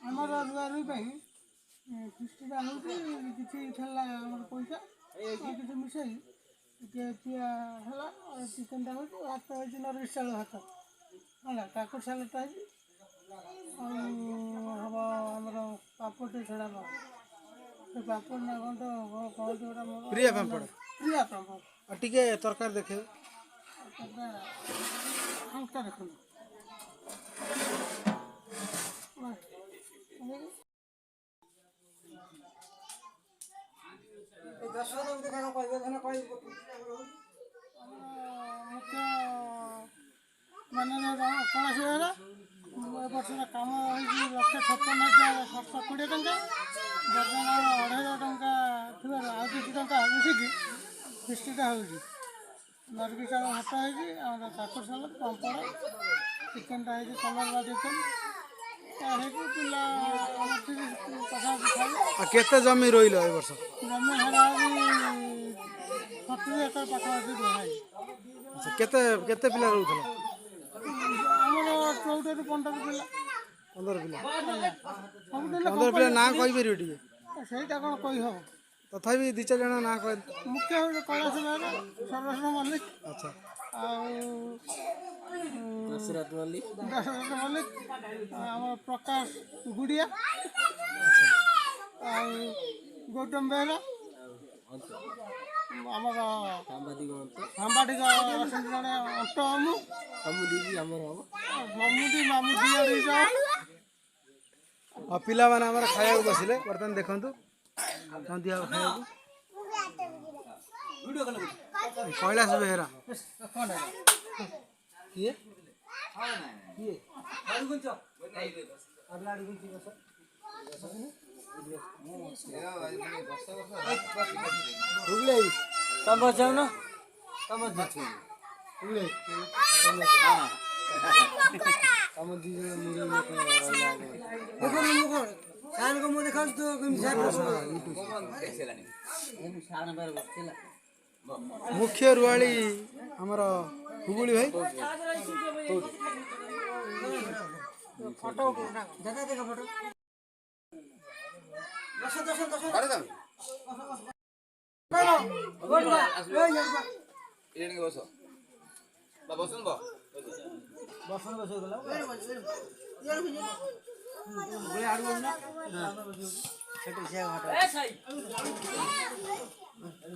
ଆମର ରୁଆ ରୁଇ ପାଇଁ କିସ୍ତିଟା ହେଉଛି କିଛି ଥିଲା ଆମର ପଇସା କିଛି ମିଶାଇ ଟିକେ ପିଆ ହେଲା ଚିକେନଟା ହେଉଛି ଭାତ ହେଇଛି ନରଗିଶ ଚାଉଳ ଭାତ ହେଲା କାକୁଡ଼ି ସାଲଟା ହେଇଛି ଆଉ ହେବ ଆମର ପାପଡ଼ ଟିକେ ଛଡ଼ା ହେବ ସେ ପାପଡ଼ ନା କ'ଣ ତ କହନ୍ତି ଗୋଟେ ମୋର ପ୍ରିୟା ପାମ୍ପଡ଼ ଆଉ ଟିକେ ତରକାରୀ ଦେଖେଇବେ ହାଲକା ଦେଖନ୍ତୁ ମୁଖ୍ୟ ମାନେ କୌଣସି ବେହେରା ଏ ବର୍ଷର କାମ ହେଇଛି 1,56,720 ଟଙ୍କା ବର୍ତ୍ତମାନ 2,500 ଟଙ୍କା ଥିବାରୁ ଆଉ କିଛି ଟଙ୍କା ମିଶିକି କିସ୍ତିଟା ହେଉଛି ନରଗିଶ ଚାଉଳ ଭାତ ହେଇଛି ଆମର କାକୁଡ଼ି ସାଲାଡ଼ ପାମ୍ପଡ଼ ଚିକେନଟା ହେଇଛି କଲରା ଚିକେନ ହେଇକି ପିଲା ଆମର 30 ପାଖାପାଖି ଖାଇବେ। କେତେ ଜମି ରହିଲ ଏ ବର୍ଷ? ଜମି ହେଲା ବି 70 ଏକର ପାଖାପାଖି ରୁଆ ହେଇଛି। କେତେ କେତେ ପିଲା ରହୁଥିଲା? ଆମର 14 ରୁ 15 ପିଲା। 15 ପିଲା। ସବୁଦିନ 15 ପିଲା ନାଁ କହିପାରିବେ ଟିକେ? ସେଇଟା କ'ଣ କହିହେବ? ତଥାପି 2-4 ଜଣ ନାଁ କହି ମୁଖ୍ୟ ହେଉଛି କୈଳାସ ବେହେରା, ସର୍ବେଶ୍ୱର ମଲ୍ଲିକ। ଆଚ୍ଛା। ଆଉ ଦଶରଥ ମଲ୍ଲିକ, ଆମର ପ୍ରକାଶ ଗୁଡ଼ିଆ, ଆଉ ଗୌତମ ବେହେରା, ଆମର ସାମ୍ବାଦିକ ଅଛନ୍ତି ଜଣେ ଅଣ୍ଟ ମାମୁଁ, ମାମୁଦି ଅଢ଼େଇଶ। ଆଉ ପିଲାମାନେ ଆମର ଖାଇବାକୁ ବସିଲେ ବର୍ତ୍ତମାନ ଦେଖନ୍ତୁ କ'ଣ ଦିଆହେବ ଖାଇବାକୁ। କୈଳାସ ବେହେରା କିଏ କିଏ ତମ ଯାଉନ ତମ ଦି ଜଣ ମୁଁ ଦେଖାଉଛି ତ ମୁଖ୍ୟ ରୁଆଳି ଆମର ହୁଗୁଳି ଭାଇ ଫଟୋ ଦାଦା ଦେଖ ଫଟୋ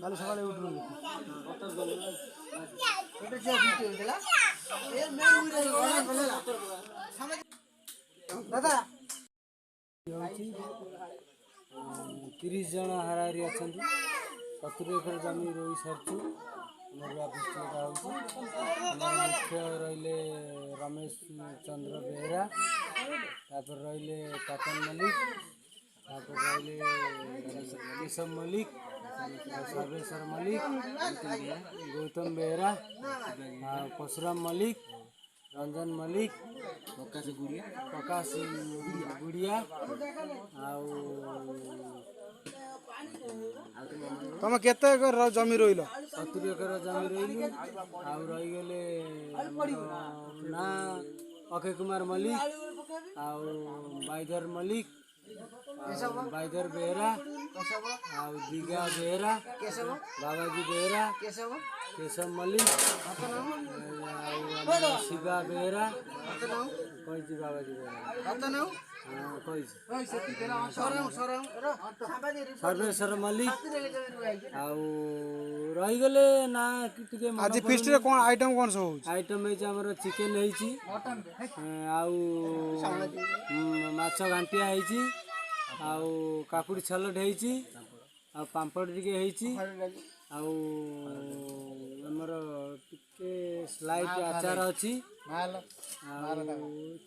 କାଲି ସକାଳେ ଉଠୁ ଦାଦା 30 ଜଣ ହାରାହାରି ଅଛନ୍ତି। 70 ଏକର ଜମି ରୋଇ ସାରିଛୁ। ଆମର ଫିଷ୍ଟିଟା ହେଉଛି ମୁଖ୍ୟ ରହିଲେ ରମେଶ ଚନ୍ଦ୍ର ବେହେରା, ତାପରେ ରହିଲେ ତପନ ମଲ୍ଲିକ, ତାପରେ ରହିଲେ କେଶବ ମଲ୍ଲିକ, ସର୍ବେଶ୍ୱର ମଲ୍ଲିକ, ଗୌତମ ବେହେରା, ଆଉ ପଶୁରାମ ମଲ୍ଲିକ, ରଞ୍ଜନ ମଲ୍ଲିକ, ପ୍ରକାଶ ଗୁଡ଼ିଆ, ଆଉ ତମେ କେତେ ଏକର ଜମି ରୋଇଲ? 70 ଏକର ଜମି ରୋଇଲୁ। ଆଉ ରହିଗଲେ ନା ଅକ୍ଷୟ କୁମାର ମଲ୍ଲିକ, ଆଉ ବାଇଧର ମଲ୍ଲିକ, ବାଇଧର ବେହେରା, ଆଉ ଦିଗା ବେହେରା, ବାବାଜୀ ବେହେରା, କେଶବ ମଲ୍ଲିକ, ଆଉ ଶିବା ବେହେରା କହିଛି, ବାବାଜୀ ବେହେରା କହିଛି, ସର୍ବେଶ୍ୱର ମଲ୍ଲିକ। ଆଉ ରହିଗଲେ ନା ଟିକେ ଆଜି ଫିଷ୍ଟରେ କ'ଣ ଆଇଟମ୍ କ'ଣ ସବୁ ହେଉଛି? ଆଇଟମ୍ ହେଇଛି ଆମର ଚିକେନ ହେଇଛି, ଆଉ ମାଛ ଘାଣ୍ଟିଆ ହେଇଛି, ଆଉ କାକୁଡ଼ି ସାଲଡ଼ ହେଇଛି, ଆଉ ପାମ୍ପଡ଼ ଟିକେ ହେଇଛି, ଆଉ ଆମର ଟିକେ ସ୍ଲାଇଟ୍ ଆଚାର ଅଛି। ଆଉ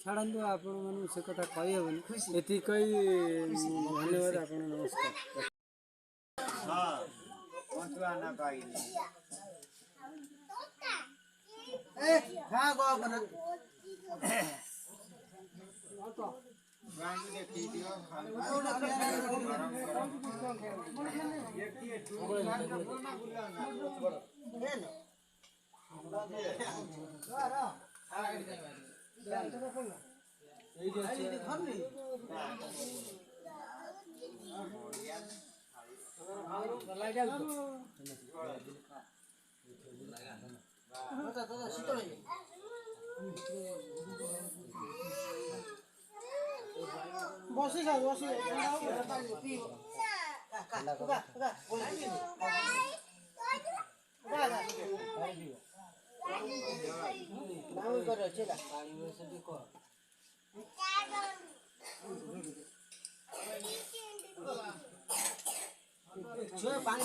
ଛାଡ଼ନ୍ତୁ, ଆପଣମାନଙ୍କୁ ସେ କଥା କହିହେବନି। ଏତିକି କହି ଧନ୍ୟବାଦ, ଆପଣ ନମସ୍କାର। বসি খাও বসি ପାଣି